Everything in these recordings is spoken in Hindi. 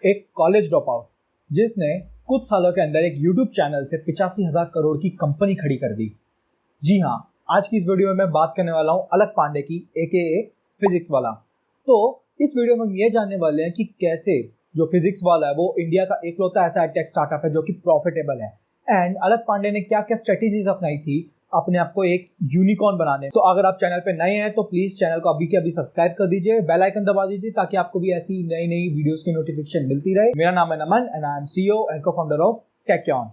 एक कॉलेज ड्रॉप आउट जिसने कुछ सालों के अंदर एक यूट्यूब चैनल से 85,000 करोड़ की कंपनी खड़ी कर दी। जी हाँ, आज की इस वीडियो में मैं बात करने वाला हूँ अलक पांडे की, AKA फिजिक्स वाला। तो इस वीडियो में हम ये जानने वाले हैं कि कैसे जो फिजिक्स वाला है वो इंडिया का एकलौता ऐसा टेक स्टार्टअप है जो कि प्रॉफिटेबल है, एंड अलक पांडे ने क्या क्या स्ट्रेटेजीज अपनाई थी अपने आप को एक यूनिकॉर्न बनाने। तो अगर आप चैनल पे नए हैं तो प्लीज चैनल को अभी के अभी सब्सक्राइब कर दीजिए, बेल आइकन दबा दीजिए ताकि आपको भी ऐसी नई नई वीडियोस की नोटिफिकेशन मिलती रहे। मेरा नाम है Naman and I am CEO and co-founder of Tachyon.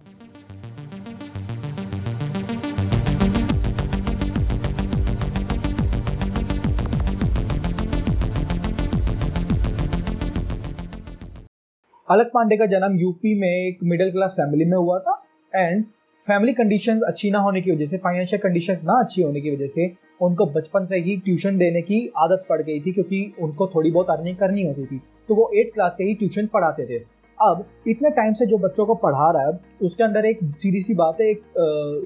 Alak Pandey का जन्म यूपी में एक मिडिल क्लास फैमिली में हुआ था, एंड फैमिली कंडीशंस अच्छी ना होने की वजह से, फाइनेंशियल कंडीशंस ना अच्छी होने की वजह से उनको बचपन से ही ट्यूशन देने की आदत पड़ गई थी, क्योंकि उनको थोड़ी बहुत अर्निंग करनी होती थी। तो वो 8th क्लास से ही ट्यूशन पढ़ाते थे। अब इतने टाइम से जो बच्चों को पढ़ा रहा है उसके अंदर एक सीधी सी बात है, एक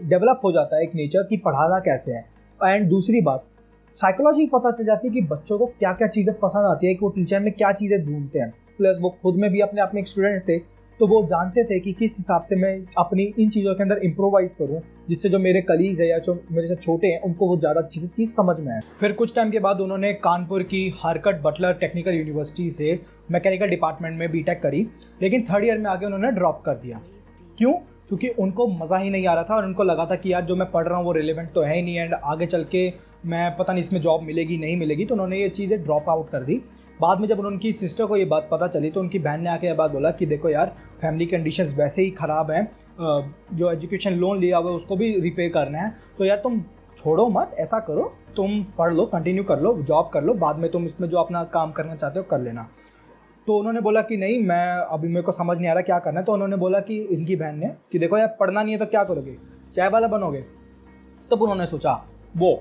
डेवलप हो जाता है एक नेचर कि पढ़ाना कैसे है। एंड दूसरी बात, साइकोलॉजी पता चल जाती है कि बच्चों को क्या क्या चीज़ें पसंद आती है, कि वो टीचर में क्या चीज़ें ढूंढते हैं। प्लस वो खुद में भी अपने आप में एक स्टूडेंट्स थे, तो वो जानते थे कि किस हिसाब से मैं अपनी इन चीज़ों के अंदर इम्प्रोवाइज़ करूं, जिससे जो मेरे कलीग्स है या जो मेरे से छोटे हैं उनको वो ज़्यादा अच्छी चीज़ समझ में आए। फिर कुछ टाइम के बाद उन्होंने कानपुर की हरकट बटलर टेक्निकल यूनिवर्सिटी से मैकेनिकल डिपार्टमेंट में बीटेक करी, लेकिन 3rd ईयर में आके उन्होंने ड्रॉप कर दिया। क्यों? क्योंकि उनको मज़ा ही नहीं आ रहा था और उनको लगा था कि यार जो मैं पढ़ रहा हूँ वो रिलेवेंट तो है ही नहीं, एंड आगे चल के मैं पता नहीं इसमें जॉब मिलेगी नहीं मिलेगी, तो उन्होंने ये चीज़ें ड्रॉप आउट कर दी। बाद में जब उनकी सिस्टर को ये बात पता चली तो उनकी बहन ने आके ये बात बोला कि देखो यार, फैमिली कंडीशंस वैसे ही ख़राब हैं, जो एजुकेशन लोन लिया हुआ है उसको भी रिपे करना है, तो यार तुम छोड़ो मत, ऐसा करो तुम पढ़ लो, कंटिन्यू कर लो, जॉब कर लो, बाद में तुम इसमें जो अपना काम करना चाहते हो कर लेना। तो उन्होंने बोला कि नहीं, मैं अभी मेरे को समझ नहीं आ रहा क्या करना है। तो उन्होंने बोला कि इनकी बहन ने कि देखो यार, पढ़ना नहीं है तो क्या करोगे, चाय वाला बनोगे। तब उन्होंने सोचा वो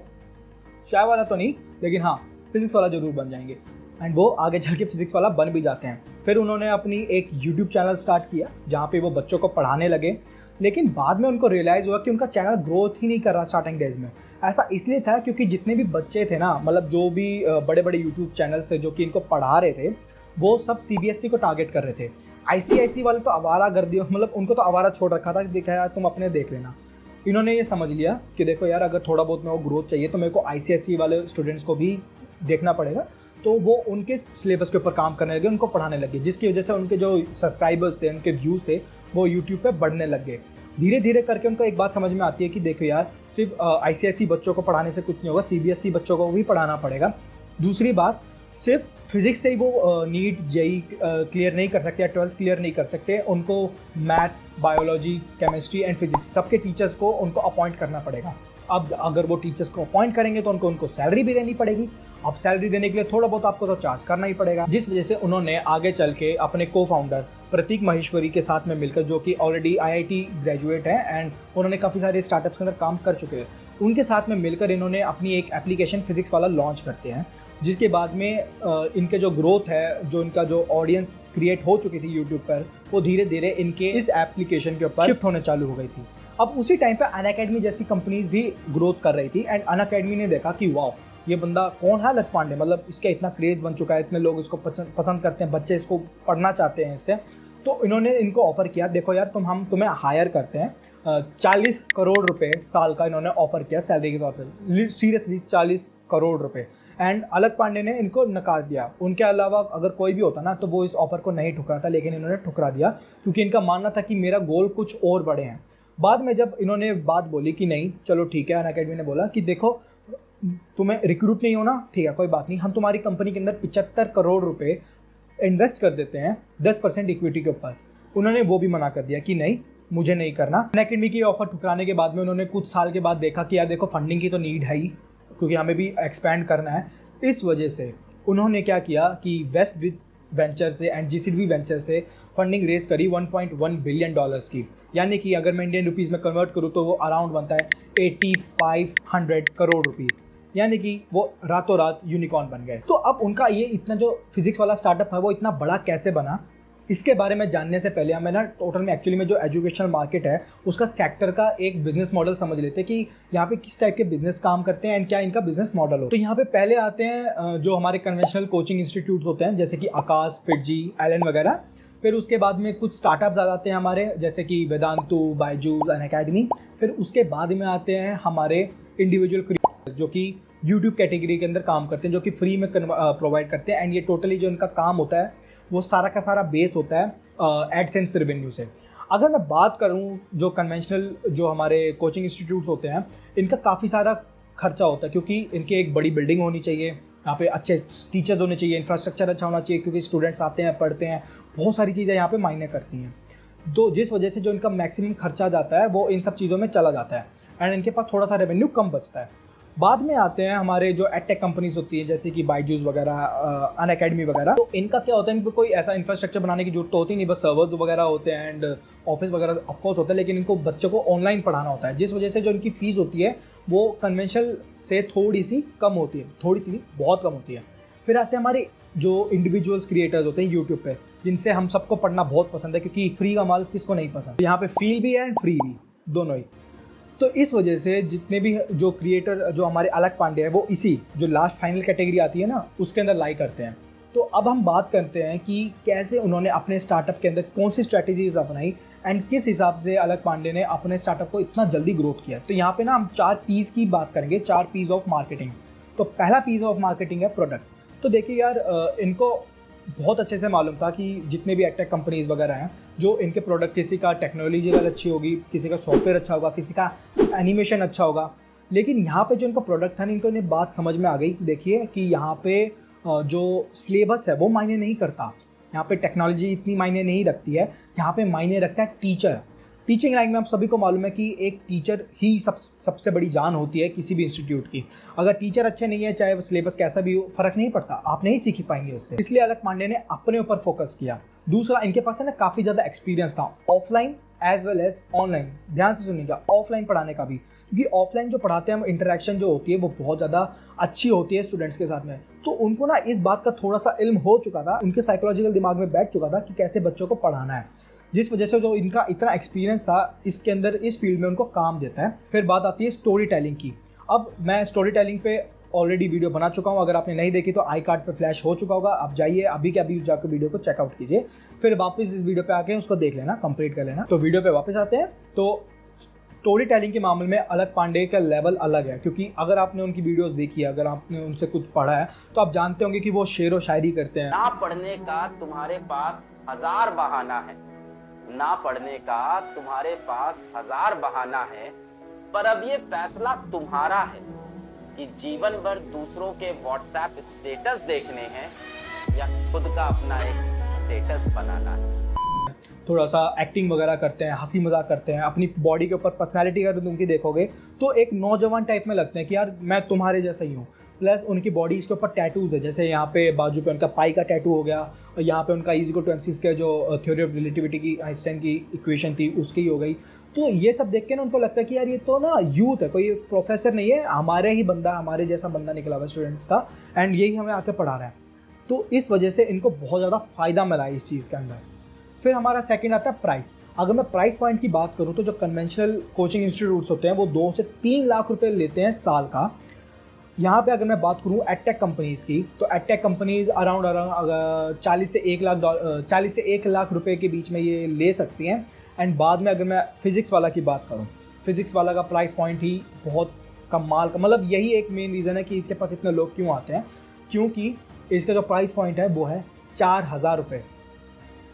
चाय वाला तो नहीं, लेकिन हाँ फिजिक्स वाला ज़रूर बन जाएंगे, एंड वो आगे चल के फिजिक्स वाला बन भी जाते हैं। फिर उन्होंने अपनी एक यूट्यूब चैनल स्टार्ट किया जहाँ पे वो बच्चों को पढ़ाने लगे, लेकिन बाद में उनको रियलाइज़ हुआ कि उनका चैनल ग्रोथ ही नहीं कर रहा स्टार्टिंग डेज में। ऐसा इसलिए था क्योंकि जितने भी बच्चे थे ना, मतलब जो भी बड़े बड़े यूट्यूब चैनल्स थे जो कि इनको पढ़ा रहे थे, वो सब CBSE को टारगेट कर रहे थे। ICIC वाले तो आवारा गर्दी, मतलब उनको तो आवारा छोड़ रखा था कि देखा यार तुम अपने देख लेना। इन्होंने ये समझ लिया कि देखो यार, अगर थोड़ा बहुत मेरे को ग्रोथ चाहिए तो मेरे को ICIC वाले स्टूडेंट्स को भी देखना पड़ेगा। तो वो उनके सिलेबस के ऊपर काम करने लगे, उनको पढ़ाने लगे, जिसकी वजह से उनके जो सब्सक्राइबर्स थे, उनके व्यूज़ थे, वो यूट्यूब पे बढ़ने लग गए। धीरे धीरे करके उनको एक बात समझ में आती है कि देखो यार, सिर्फ ICIC बच्चों को पढ़ाने से कुछ नहीं होगा, CBSE बच्चों को भी पढ़ाना पड़ेगा। दूसरी बात, सिर्फ फिजिक्स से ही वो नीट JEE क्लियर नहीं कर सकते या 12th क्लियर नहीं कर सकते, उनको maths, biology, chemistry and physics सबके टीचर्स को उनको अपॉइंट करना पड़ेगा। अब अगर वो टीचर्स को अपॉइंट करेंगे तो उनको सैलरी भी देनी पड़ेगी। अब सैलरी देने के लिए थोड़ा बहुत आपको तो चार्ज करना ही पड़ेगा, जिस वजह से उन्होंने आगे चल के अपने को-फाउंडर प्रतीक महेश्वरी के साथ में मिलकर, जो कि ऑलरेडी IIT ग्रेजुएट है एंड उन्होंने काफ़ी सारे स्टार्टअप्स के अंदर काम कर चुके हैं, उनके साथ में मिलकर इन्होंने अपनी एक एप्लीकेशन फिजिक्स वाला लॉन्च करते हैं, जिसके बाद में इनके जो ग्रोथ है, जो इनका जो ऑडियंस क्रिएट हो चुकी थी यूट्यूब पर, वो धीरे धीरे इनके इस एप्लीकेशन के ऊपर शिफ्ट होने चालू हो गई थी। अब उसी टाइम पे अनअकैडमी जैसी कंपनीज भी ग्रोथ कर रही थी, एंड अनअकैडमी ने देखा कि वाह, ये बंदा कौन है अलक पांडे, मतलब इसका इतना क्रेज़ बन चुका है, इतने लोग इसको पसंद करते हैं, बच्चे इसको पढ़ना चाहते हैं इससे। तो इन्होंने इनको ऑफ़र किया, देखो यार हम तुम्हें हायर करते हैं, 40 करोड़ रुपए साल का इन्होंने ऑफ़र किया सैलरी के तौर पर, सीरियसली 40 करोड़ रुपए। एंड अलक पांडे ने इनको नकार दिया। उनके अलावा अगर कोई भी होता ना तो वो इस ऑफ़र को नहीं ठुकराता, लेकिन इन्होंने ठुकरा दिया क्योंकि इनका मानना था कि मेरा गोल कुछ और बड़े हैं। बाद में जब इन्होंने बात बोली कि नहीं चलो ठीक है, अनअकैडमी ने बोला कि देखो तुम्हें रिक्रूट नहीं होना, ठीक है कोई बात नहीं, हम तुम्हारी कंपनी के अंदर 75 करोड़ रुपए इन्वेस्ट कर देते हैं 10% इक्विटी के ऊपर। उन्होंने वो भी मना कर दिया कि नहीं, मुझे नहीं करना। अनअकैडमी की ऑफ़र ठुकराने के बाद में उन्होंने कुछ साल के बाद देखा कि यार देखो फंडिंग की तो नीड है ही, क्योंकि हमें भी एक्सपैंड करना है। इस वजह से उन्होंने क्या किया कि वेस्ट ब्रिज वेंचर से एंड GCDV वेंचर से फंडिंग रेज करी 1.1 बिलियन डॉलर्स की, यानी कि अगर मैं इंडियन रुपीज़ में कन्वर्ट करूँ तो वो अराउंड बनता है 8500 करोड़ रुपीज़, यानी कि वो रातों रात यूनिकॉर्न बन गए। तो अब उनका ये इतना जो फिजिक्स वाला स्टार्टअप था वो इतना बड़ा कैसे बना, इसके बारे में जानने से पहले हमें ना टोटल में एक्चुअली में जो एजुकेशनल मार्केट है उसका सेक्टर का एक बिजनेस मॉडल समझ लेते हैं कि यहाँ पे किस टाइप के बिजनेस काम करते हैं एंड क्या इनका बिजनेस मॉडल हो। तो यहाँ पे पहले आते हैं जो हमारे कन्वेंशनल कोचिंग इंस्टीट्यूट होते हैं, जैसे कि आकाश, फिटजी, एलन वगैरह। फिर उसके बाद में कुछ स्टार्टअप्स आ जाते हैं हमारे, जैसे कि वेदांतु, बायजूस, अनअकैडमी। फिर उसके बाद में आते हैं हमारे इंडिविजुअल क्रिएटर्स जो कि यूट्यूब कैटेगरी के अंदर काम करते हैं, जो कि फ्री में प्रोवाइड करते हैं। एंड ये टोटली जो इनका काम होता है वो सारा का सारा बेस होता है एडसेंस रेवेन्यू से। अगर मैं बात करूं जो कन्वेंशनल जो हमारे कोचिंग इंस्टीट्यूट्स होते हैं, इनका काफ़ी सारा खर्चा होता है, क्योंकि इनके एक बड़ी बिल्डिंग होनी चाहिए, यहाँ पे अच्छे टीचर्स होने चाहिए, इंफ्रास्ट्रक्चर अच्छा होना चाहिए, क्योंकि स्टूडेंट्स आते हैं, पढ़ते हैं, बहुत सारी चीज़ें यहाँ पे मायने करती हैं। तो जिस वजह से जो इनका मैक्सिमम खर्चा जाता है वो इन सब चीज़ों में चला जाता है एंड इनके पास थोड़ा सा रेवेन्यू कम बचता है। बाद में आते हैं हमारे जो एडटेक कंपनीज होती है, जैसे कि बायजूस वगैरह, अनअकैडमी वगैरह। तो इनका क्या होता है, इनको कोई ऐसा इंफ्रास्ट्रक्चर बनाने की जरूरत तो होती नहीं, बस सर्वर्स वगैरह होते हैं एंड ऑफिस वगैरह ऑफकोर्स होता है, लेकिन इनको बच्चों को ऑनलाइन पढ़ाना होता है, जिस वजह से जो इनकी फीस होती है वो कन्वेंशनल से थोड़ी सी कम होती है, थोड़ी सी नहीं, बहुत कम होती है। फिर आते हैं हमारे जो इंडिविजुअल्स क्रिएटर्स होते हैं यूट्यूब पे, जिनसे हम सबको पढ़ना बहुत पसंद है, क्योंकि फ्री का माल किसको नहीं पसंद। यहाँ पे फील भी है एंड फ्री भी, दोनों ही। तो इस वजह से जितने भी जो क्रिएटर जो हमारे अलग पांडे हैं वो इसी जो लास्ट फाइनल कैटेगरी आती है ना, उसके अंदर लाई करते हैं। तो अब हम बात करते हैं कि कैसे उन्होंने अपने स्टार्टअप के अंदर कौन सी स्ट्रैटेजीज अपनाई एंड किस हिसाब से अलग पांडे ने अपने स्टार्टअप को इतना जल्दी ग्रोथ किया। तो यहाँ पे ना हम 4 पीस की बात करेंगे, 4 पीस ऑफ मार्केटिंग। तो पहला पीस ऑफ मार्केटिंग है प्रोडक्ट। तो देखिए यार, इनको बहुत अच्छे से मालूम था कि जितने भी एडटेक कंपनीज वगैरह हैं, जो इनके प्रोडक्ट, किसी का टेक्नोलॉजी अच्छी होगी, किसी का सॉफ्टवेयर अच्छा होगा, किसी का एनिमेशन अच्छा होगा, लेकिन यहाँ पे जो इनका प्रोडक्ट था ना, इनको इन्हें बात समझ में आ गई। देखिए कि यहाँ पे जो सिलेबस है वो मायने नहीं करता, यहाँ पे टेक्नोलॉजी इतनी मायने नहीं रखती है, यहाँ पे मायने रखता है टीचर। टीचिंग लाइन में आप सभी को मालूम है कि एक टीचर ही सबसे बड़ी जान होती है किसी भी इंस्टीट्यूट की। अगर टीचर अच्छे नहीं है, चाहे वो सिलेबस कैसा भी हो, फर्क नहीं पड़ता, आप नहीं सीख पाएंगे उससे। इसलिए अलग पांडे ने अपने ऊपर फोकस किया। दूसरा, इनके पास है ना काफ़ी ज़्यादा एक्सपीरियंस था offline as well as online. ध्यान से सुनिएगा, ऑफलाइन पढ़ाने का भी, क्योंकि ऑफलाइन जो पढ़ाते हैं इंटरेक्शन जो होती है वो बहुत ज़्यादा अच्छी होती है स्टूडेंट्स के साथ में। तो उनको ना इस बात का थोड़ा सा इल्म हो चुका था, उनके साइकोलॉजिकल दिमाग में बैठ चुका था कि कैसे बच्चों को पढ़ाना है, जिस वजह से जो इनका इतना एक्सपीरियंस था इसके अंदर, इस फील्ड में उनको काम देता है। फिर बात आती है स्टोरी टेलिंग की। अब मैं स्टोरी टेलिंग पे ऑलरेडी वीडियो बना चुका हूँ, अगर आपने नहीं देखी तो आई कार्ड पे फ्लैश हो चुका होगा, आप जाइए अभी के अभी जाकर वीडियो को चेकआउट कीजिए, फिर वापस इस वीडियो पे आके उसको देख लेना, कंप्लीट कर लेना। तो वीडियो पे वापस आते हैं। तो स्टोरी टेलिंग के मामले में अलग पांडे का लेवल अलग है, क्योंकि अगर आपने उनकी वीडियोस देखी है, अगर आपने उनसे कुछ पढ़ा है, तो आप जानते होंगे कि वो शेर व शायरी करते हैं। ना पढ़ने का तुम्हारे पास 1000 बहाना है, ना पढ़ने का तुम्हारे पास 1000 बहाना है, पर अब ये फैसला तुम्हारा है कि जीवन भर दूसरों के व्हाट्सएप स्टेटस देखने हैं या खुद का अपना एक स्टेटस बनाना है। थोड़ा सा एक्टिंग वगैरह करते हैं, हंसी मजाक करते हैं, अपनी बॉडी के ऊपर पर्सनैलिटी अगर उनकी देखोगे तो एक नौजवान टाइप में लगते हैं कि यार मैं तुम्हारे जैसा ही हूँ। प्लस उनकी बॉडी के ऊपर टैटूज़ है, जैसे यहाँ पे बाजू पे उनका पाई का टैटू हो गया, और यहाँ पे उनका E=mc का जो थ्योरी ऑफ रिलेटिविटी की आइंस्टाइन की इक्वेशन थी उसकी हो गई। तो ये सब देख के ना उनको लगता है कि यार ये तो ना यूथ है, कोई प्रोफेसर नहीं है, हमारे ही बंदा, हमारे जैसा बंदा निकला हुआ स्टूडेंट्स का, एंड यही हमें आके पढ़ा रहा है। तो इस वजह से इनको बहुत ज़्यादा फ़ायदा मिला है इस चीज़ के अंदर। फिर हमारा सेकंड आता है प्राइस। अगर मैं प्राइस पॉइंट की बात करूँ तो जो कन्वेंशनल कोचिंग इंस्टीट्यूट्स होते हैं वो 2 से 3 लाख रुपए लेते हैं साल का। यहाँ पे अगर मैं बात करूँ एडटेक कंपनीज़ की, तो एडटेक कंपनीज़ अराउंड 40 से 1 लाख रुपए के बीच में ये ले सकती हैं। एंड बाद में अगर मैं फिज़िक्स वाला की बात करूँ, फिज़िक्स वाला का प्राइस पॉइंट ही बहुत कमाल का, मतलब यही एक मेन रीज़न है कि इसके पास इतने लोग क्यों आते हैं, क्योंकि इसका जो प्राइस पॉइंट है वो है 4000 रुपये,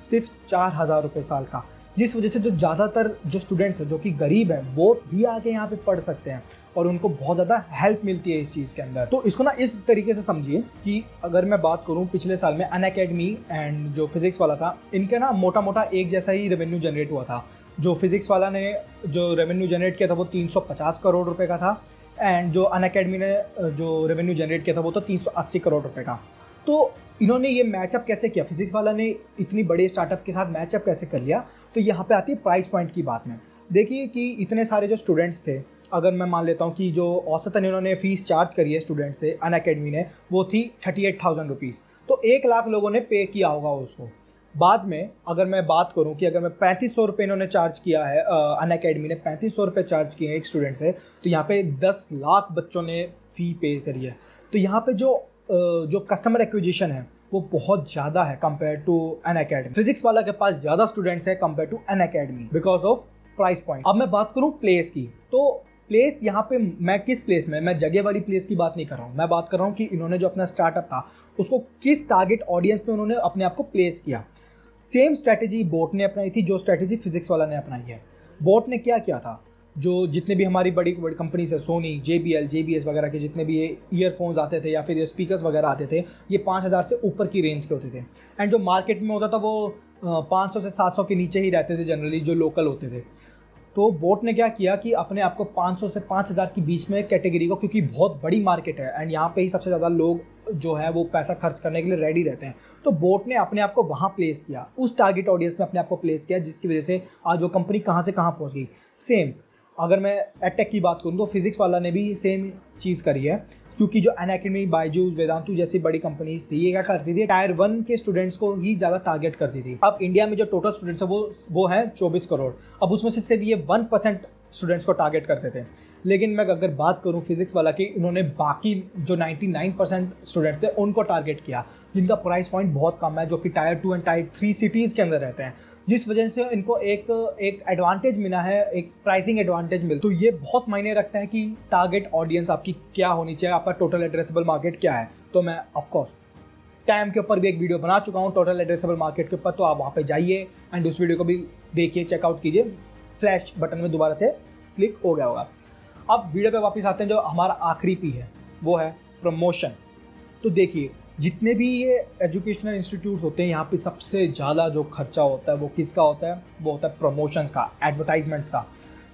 सिर्फ 4000 रुपये साल का, जिस वजह से जो ज़्यादातर जो स्टूडेंट्स हैं जो कि गरीब हैं वो भी आके यहाँ पे पढ़ सकते हैं और उनको बहुत ज़्यादा हेल्प मिलती है इस चीज़ के अंदर। तो इसको ना इस तरीके से समझिए कि अगर मैं बात करूँ पिछले साल में अनअकैडमी एंड जो फिज़िक्स वाला था, इनके ना मोटा मोटा एक जैसा ही रेवेन्यू जनरेट हुआ था। जो फिज़िक्स वाला ने जो रेवेन्यू जनरेट किया था वो 350 करोड़ रुपये का था, एंड जो अनअकैडमी ने जो रेवेन्यू जनरेट किया था वो तो 380 करोड़ रुपये का। तो इन्होंने ये मैचअप कैसे किया, फिजिक्स वाला ने इतनी बड़े स्टार्टअप के साथ मैचअप कैसे कर लिया, तो यहाँ पे आती है प्राइस पॉइंट की बात में। देखिए कि इतने सारे जो स्टूडेंट्स थे, अगर मैं मान लेता हूँ कि जो औसतन इन्होंने फ़ीस चार्ज करी है स्टूडेंट से अनअकैडमी ने, वो थी 38,000 रुपीज़, तो 1 लाख लोगों ने पे किया होगा उसको। बाद में अगर मैं बात करूं कि अगर मैं 3500 रुपये इन्होंने चार्ज किया है, अनअकैडमी ने 3500 रुपये चार्ज किए हैं एक स्टूडेंट से, तो यहाँ पे 10 लाख बच्चों ने फ़ी पे करी है। तो यहाँ पे जो कस्टमर एक्विजिशन है वो बहुत ज़्यादा है compare to Unacademy. Physics वाला के पास ज़्यादा स्टूडेंट्स है compare to Unacademy because of price point. अब मैं बात करूँ प्लेस की, तो प्लेस यहाँ पे मैं किस प्लेस में, मैं जगह वाली प्लेस की बात नहीं कर रहा हूँ, मैं बात कर रहा हूँ कि इन्होंने जो अपना स्टार्टअप था उसको किस टारगेट ऑडियंस में उन्होंने अपने आप को प्लेस किया। सेम स्ट्रैटेजी बोट ने अपनाई थी जो स्ट्रैटेजी फिजिक्स वाला ने अपनाई है। बोट ने क्या किया था, जो जितने भी हमारी बड़ी बड़ी कंपनीज है, सोनी, JBL, JBS वगैरह के जितने भी ये ईयरफोन्स आते थे या फिर ये स्पीकर्स वगैरह आते थे, ये 5,000 से ऊपर की रेंज के होते थे। एंड जो मार्केट में होता था वो 500 से 700 के नीचे ही रहते थे जनरली, जो लोकल होते थे। तो बोट ने क्या किया कि अपने आप को 500 से 5,000 के बीच में कैटेगरी को, क्योंकि बहुत बड़ी मार्केट है एंड यहाँ पे ही सबसे ज़्यादा लोग जो है वो पैसा खर्च करने के लिए रेडी रहते हैं, तो बोट ने अपने आप को वहाँ प्लेस किया, उस टारगेट ऑडियंस में अपने आप को प्लेस किया, जिसकी वजह से आज वो कंपनी कहाँ से कहाँ पहुँच गई। सेम अगर मैं एडटेक की बात करूँ तो फिजिक्स वाला ने भी सेम चीज़ करी है, क्योंकि जो अनअकैडमी, बायजूस, वेदांतु जैसी बड़ी कंपनीज थी, ये क्या करती थी, टायर 1 के स्टूडेंट्स को ही ज़्यादा टारगेट करती थी। अब इंडिया में जो टोटल स्टूडेंट्स है वो है 24 करोड़। अब उसमें से सिर्फ ये 1% स्टूडेंट्स को टारगेट करते थे। लेकिन मैं अगर बात करूं फिजिक्स वाला की, इन्होंने बाकी जो 99% स्टूडेंट्स थे उनको टारगेट किया, जिनका प्राइस पॉइंट बहुत कम है, जो कि टायर 2 एंड टायर 3 सिटीज़ के अंदर रहते हैं, जिस वजह से इनको एक एडवांटेज मिला है, एक प्राइसिंग एडवांटेज मिला। तो ये बहुत मायने रखता है कि टारगेट ऑडियंस आपकी क्या होनी चाहिए, आपका टोटल एड्रेसेबल मार्केट क्या है। तो मैं ऑफकोर्स टाइम के ऊपर भी एक वीडियो बना चुका हूँ टोटल एड्रेसेबल मार्केट के ऊपर, तो आप वहाँ पे जाइए एंड उस वीडियो को भी देखिए, चेकआउट कीजिए, फ्लैश बटन में दोबारा से क्लिक हो गया होगा। अब वीडियो पे वापस आते हैं, जो हमारा आखिरी पी है वो है प्रमोशन। तो देखिए, जितने भी ये एजुकेशनल इंस्टीट्यूट्स होते हैं, यहाँ पे सबसे ज़्यादा जो खर्चा होता है वो किसका होता है, वो होता है प्रमोशंस का, एडवर्टाइजमेंट्स का।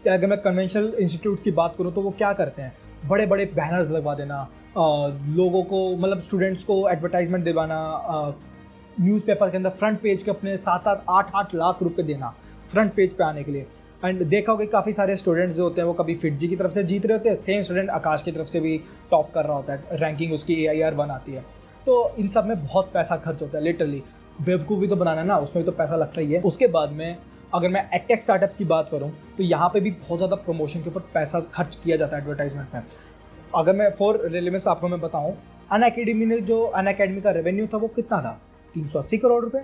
अगर मैं कन्वेंशनल इंस्टीट्यूट्स की बात करूँ तो वो क्या करते हैं, बड़े बड़े बैनर्स लगवा देना, लोगों को मतलब स्टूडेंट्स को एडवर्टाइजमेंट दिलवाना, न्यूज़पेपर के अंदर फ्रंट पेज के अपने 7-8 8-8 लाख रुपए देना फ्रंट पेज पे आने के लिए। एंड देखा होगा काफ़ी सारे स्टूडेंट्स जो होते हैं वो कभी फिटजी की तरफ से जीत रहे होते हैं, सेम स्टूडेंट आकाश की तरफ से भी टॉप कर रहा होता है, रैंकिंग उसकी AIR 1 आती है। तो इन सब में बहुत पैसा खर्च होता है, लिटरली बेवकूफ़ी तो बनाना ना, उसमें तो पैसा लगता ही है। उसके बाद में अगर मैं एडटेक स्टार्टअप्स की बात करूँ तो यहाँ पे भी बहुत ज़्यादा प्रमोशन के ऊपर पैसा खर्च किया जाता है एडवर्टाइजमेंट में। अगर मैं फॉर रिलेवेंस आपको मैं बताऊँ, अनअकैडमी ने जो अनअकैडमी का रेवेन्यू था वो कितना था, 380 करोड़ रुपये।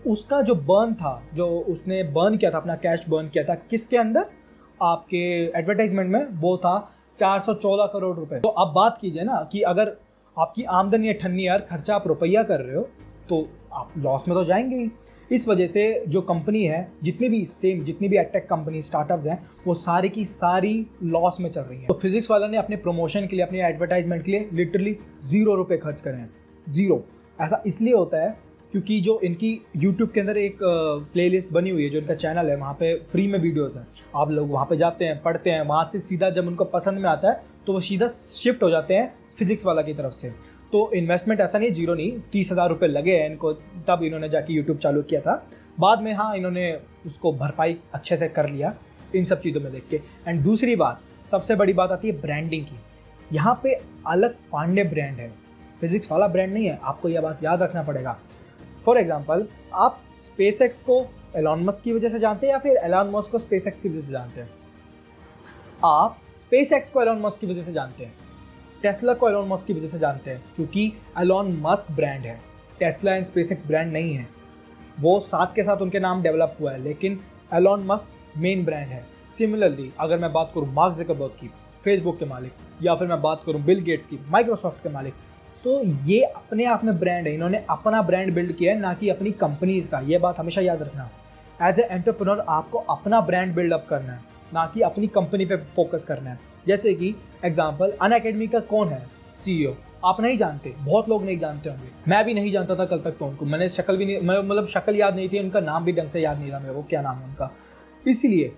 उसका जो बर्न था, जो उसने बर्न किया था, अपना कैश बर्न किया था किसके अंदर, आपके एडवर्टाइजमेंट में, वो था 414 करोड़ रुपए। तो अब बात कीजिए ना कि अगर आपकी आमदनी 98,000, खर्चा आप रुपया कर रहे हो, तो आप लॉस में तो जाएंगे ही। इस वजह से जो कंपनी है, जितनी भी एडटेक कंपनी स्टार्टअप्स हैं, वो सारी की सारी लॉस में चल रही हैं। तो फिजिक्स वाला ने अपने प्रमोशन के लिए, अपने एडवर्टाइजमेंट के लिए लिटरली 0 रुपये खर्च करे हैं, 0। ऐसा इसलिए होता है क्योंकि जो इनकी YouTube के अंदर एक प्लेलिस्ट बनी हुई है, जो इनका चैनल है, वहाँ पे फ्री में वीडियोस हैं, आप लोग वहाँ पे जाते हैं, पढ़ते हैं, वहाँ से सीधा जब उनको पसंद में आता है तो वो सीधा शिफ्ट हो जाते हैं फिजिक्स वाला की तरफ से। तो इन्वेस्टमेंट ऐसा नहीं, 0 नहीं, 30,000 रुपये लगे हैं इनको, तब इन्होंने जाके यूट्यूब चालू किया था। बाद में हाँ, इन्होंने उसको भरपाई अच्छे से कर लिया इन सब चीज़ों में देख के। एंड दूसरी बात, सबसे बड़ी बात आती है ब्रांडिंग की। यहाँ पे अलग पांडे ब्रांड है, फिजिक्स वाला ब्रांड नहीं है, आपको यह बात याद रखना पड़ेगा। फॉर एग्जाम्पल, आप स्पेसएक्स को एलॉन मस्क की वजह से जानते हैं या फिर एलॉन मस्क को स्पेसएक्स की वजह से जानते हैं? आप स्पेसएक्स को एलॉन मस्क की वजह से जानते हैं, टेस्ला को एलॉन मस्क की वजह से जानते हैं, क्योंकि एलॉन मस्क ब्रांड है, टेस्ला एंड स्पेसएक्स ब्रांड नहीं है। वो साथ के साथ उनके नाम डेवलप हुआ है, लेकिन एलॉन मस्क मेन ब्रांड है। सिमिलरली अगर मैं बात करूँ मार्क ज़करबर्ग की, फेसबुक के मालिक, या फिर मैं बात करूँ बिल गेट्स की, माइक्रोसॉफ्ट के मालिक, तो ये अपने आप में ब्रांड है, इन्होंने अपना ब्रांड बिल्ड किया है, ना कि अपनी कंपनीज का। ये बात हमेशा याद रखना। एज ए एंटरप्रेन्योर आपको अपना ब्रांड बिल्डअप करना है, ना कि अपनी कंपनी पे फोकस करना है। जैसे कि एग्जांपल, अनअकैडमी का कौन है CEO, आप नहीं जानते, बहुत लोग नहीं जानते होंगे, मैं भी नहीं जानता था कल तक। तो उनको मैंने शक्ल भी नहीं, मतलब शक्ल याद नहीं थी, उनका नाम भी ढंग से याद नहीं था मेरे को, क्या नाम है उनका। इसीलिए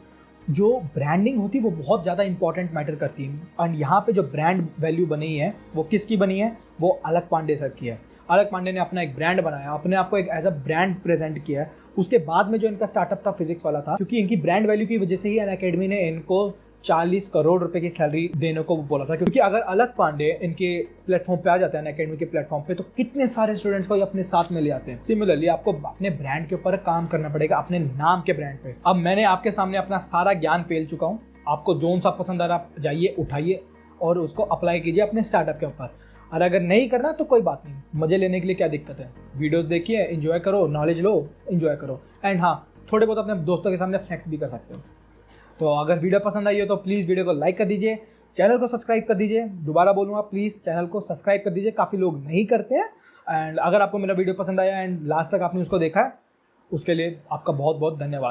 जो ब्रांडिंग होती है वो बहुत ज़्यादा इंपॉर्टेंट मैटर करती है। और यहाँ पे जो ब्रांड वैल्यू बनी है वो किसकी बनी है, वो अलख पांडे सर की है। अलख पांडे ने अपना एक ब्रांड बनाया, अपने आप को एक एज अ ब्रांड प्रेजेंट किया है। उसके बाद में जो इनका स्टार्टअप था फिजिक्स वाला था, क्योंकि इनकी ब्रांड वैल्यू की वजह से ही अनअकैडमी ने इनको 40 करोड़ रुपए की सैलरी देने को बोला था। क्योंकि अगर अलख पांडे इनके प्लेटफॉर्म पे आ जाते हैं, अनअकैडमी के प्लेटफॉर्म पे, तो कितने सारे स्टूडेंट्स को ये अपने साथ में ले आते हैं। सिमिलरली आपको अपने ब्रांड के ऊपर काम करना पड़ेगा, अपने नाम के ब्रांड पे। अब मैंने आपके सामने अपना सारा ज्ञान पेल चुका हूँ, आपको जोन सा पसंद आ रहा, आप जाइए, उठाइए और उसको अप्लाई कीजिए अपने स्टार्टअप के ऊपर। और अगर नहीं करना तो कोई बात नहीं, मजे लेने के लिए क्या दिक्कत है, वीडियोस देखिए, एंजॉय करो, नॉलेज लो, एंजॉय करो। एंड हाँ, थोड़े बहुत अपने दोस्तों के सामने फ्लेक्स भी कर सकते हो। तो अगर वीडियो पसंद आई हो तो प्लीज़ वीडियो को लाइक कर दीजिए, चैनल को सब्सक्राइब कर दीजिए। दोबारा बोलूँगा, प्लीज़ चैनल को सब्सक्राइब कर दीजिए, काफ़ी लोग नहीं करते हैं। एंड अगर आपको मेरा वीडियो पसंद आया एंड लास्ट तक आपने उसको देखा है, उसके लिए आपका बहुत बहुत धन्यवाद।